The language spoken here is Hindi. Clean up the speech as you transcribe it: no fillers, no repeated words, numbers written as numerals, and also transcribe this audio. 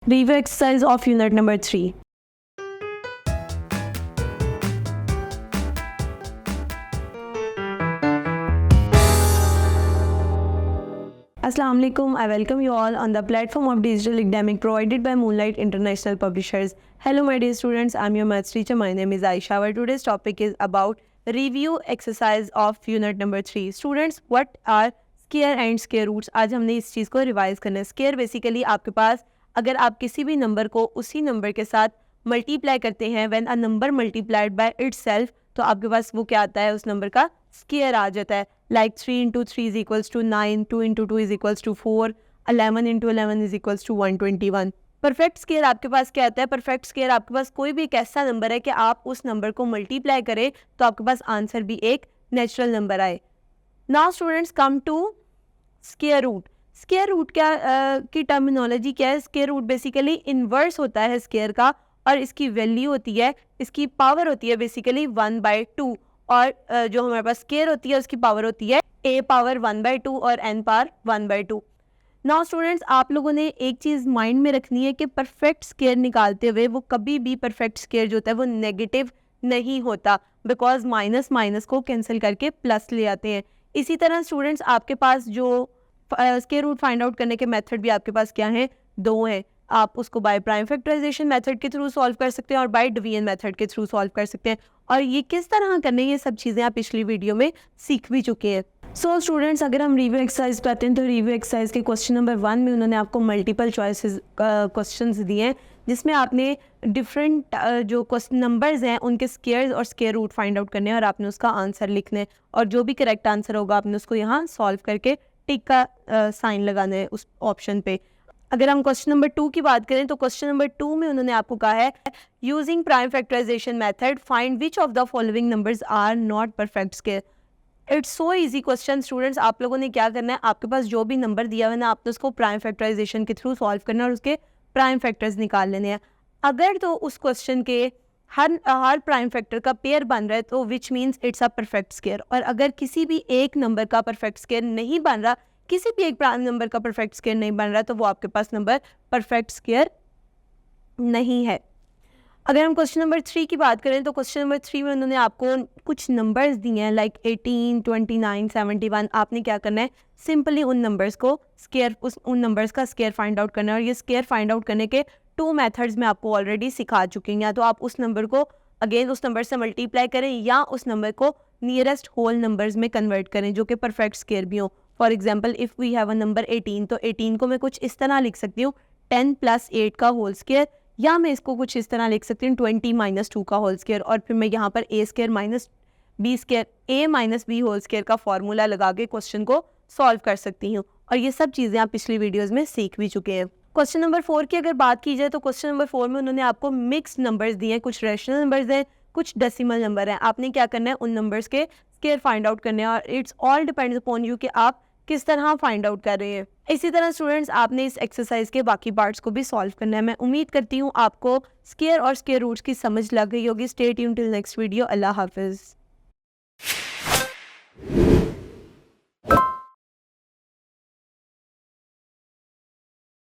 Review exercise of unit number 3. Assalamu alaikum. I welcome you all on the platform of digital academic provided by Moonlight International Publishers. Hello my dear students, I'm your maths teacher. My name is Aisha. Our today's topic is about review exercise of unit number 3. Students, what are square and square roots? आज हमने इस चीज़ को रिवाइज करना है. स्क्वायर बेसिकली आपके पास अगर आप किसी भी नंबर को उसी नंबर के साथ मल्टीप्लाई करते हैं, when a number multiplied by itself, तो आपके पास वो क्या आता है, उस नंबर का स्क्वायर आ जाता है. Like 3 into 3 is equals to 9, 2 into 2 is equals to 4, 11 into 11 is equals to 121. Perfect square आपके पास क्या आता है? परफेक्ट स्क्वायर आपके पास कोई भी एक ऐसा नंबर है कि आप उस नंबर को मल्टीप्लाई करें तो आपके पास आंसर भी एक नेचुरल नंबर आए. Now students come to square root. Square root क्या की टर्मिनोलॉजी क्या है? स्क्वायर रूट बेसिकली इन्वर्स होता है स्क्वायर का, और इसकी वैल्यू होती है, इसकी पावर होती है बेसिकली 1/2, और जो हमारे पास स्क्वायर होती है उसकी पावर होती है a पावर 1/2 और n पावर 1/2. नाउ स्टूडेंट्स, आप लोगों ने एक चीज़ माइंड में रखनी है कि परफेक्ट स्क्वायर निकालते हुए वो कभी भी परफेक्ट स्क्वायर जो होता है वो नेगेटिव नहीं होता, बिकॉज माइनस माइनस को कैंसिल करके प्लस ले आते हैं. इसी तरह स्टूडेंट्स, आपके पास जो स्क्वायर रूट फाइंड आउट करने के मेथड भी आपके पास क्या हैं? 2 हैं. आप उसको बाय प्राइम फैक्टराइजेशन मेथड के थ्रू सॉल्व कर सकते हैं और बाय डिवीजन मेथड के थ्रू सॉल्व कर सकते हैं. और ये किस तरह करने, ये सब चीज़ें आप पिछली वीडियो में सीख भी चुके हैं. सो स्टूडेंट्स, अगर हम रिव्यू एक्सरसाइज करते हैं तो रिव्यू एक्सरसाइज के क्वेश्चन नंबर 1 में उन्होंने आपको मल्टीपल चॉइसेस क्वेश्चंस दिए हैं, जिसमें आपने डिफरेंट जो क्वेश्चन नंबर्स हैं उनके स्क्वायर्स और स्क्वायर रूट फाइंड आउट करने हैं और आपने उसका आंसर लिखना है. और जो भी करेक्ट आंसर होगा आपने उसको यहाँ सॉल्व करके टिक का साइन लगाना है उस ऑप्शन पे. अगर हम क्वेश्चन नंबर 2 की बात करें तो क्वेश्चन नंबर 2 में उन्होंने आपको कहा है using prime factorisation method find which of the following numbers are not perfect square. It's so easy question. Students, आप लोगों ने क्या करना है, आपके पास जो भी नंबर दिया हुआ है ना, आपने उसको प्राइम फैक्टराइजेशन के थ्रू सॉल्व करना है और उसके प्राइम फैक्टर्स निकाल लेने हैं. अगर तो उस क्वेश्चन के हर प्राइम फैक्टर का पेयर बन रहा है तो which means it's a perfect square. और अगर किसी भी एक नंबर का परफेक्ट स्क्वायर नहीं बन रहा, किसी भी एक प्राइम नंबर का परफेक्ट स्क्वायर नहीं बन रहा, तो वो आपके पास नंबर परफेक्ट स्क्वायर नहीं है. अगर हम क्वेश्चन नंबर 3 की बात करें तो क्वेश्चन नंबर 3 में उन्होंने आपको कुछ नंबर्स दिए हैं लाइक 18, 29, 71. आपने क्या करना है, सिंपली उन नंबर्स को स्क्वायर, उन नंबर्स का स्क्वायर फाइंड आउट करना है. और ये स्क्वायर फाइंड आउट करने के 2 मेथड्स में आपको ऑलरेडी सिखा चुकी हैं. या तो आप उस नंबर को अगेन उस नंबर से मल्टीप्लाई करें या उस नंबर को नियरेस्ट होल नंबर्स में कन्वर्ट करें जो कि परफेक्ट स्क्वायर भी हो. For example, if we have a number 18, तो 18 को मैं कुछ इस तरह लिख सकती हूँ 10 + 8 का होल स्क्वायर, या मैं इसको कुछ इस तरह लिख सकती हूँ 20 - 2 का होल स्क्वायर. और फिर मैं यहाँ पर a² - b² a - b whole square का फॉर्मूला लगा के क्वेश्चन को सॉल्व कर सकती हूँ. और ये सब चीज़ें आप पिछली वीडियोज़ में सीख भी चुके हैं. क्वेश्चन नंबर 4 की अगर बात की जाए तो क्वेश्चन नंबर 4 में उन्होंने आपको मिक्स्ड नंबर्स दिए हैं, कुछ रैशनल नंबर्स हैं, कुछ डेसिमल नंबर हैं. आपने क्या करना है, उन नंबर्स के स्क्वायर फाइंड आउट करने हैं. और it's all depends upon you कि आप किस तरह फाइंड आउट कर रहे हैं. इसी तरह स्टूडेंट्स, आपने इस एक्सरसाइज के बाकी पार्ट्स को भी सॉल्व करना है. मैं उम्मीद करती हूँ आपको स्क्वायर और स्क्वायर रूट्स की समझ लग गई होगी. Stay tuned till next video. अल्लाह हाफिज़.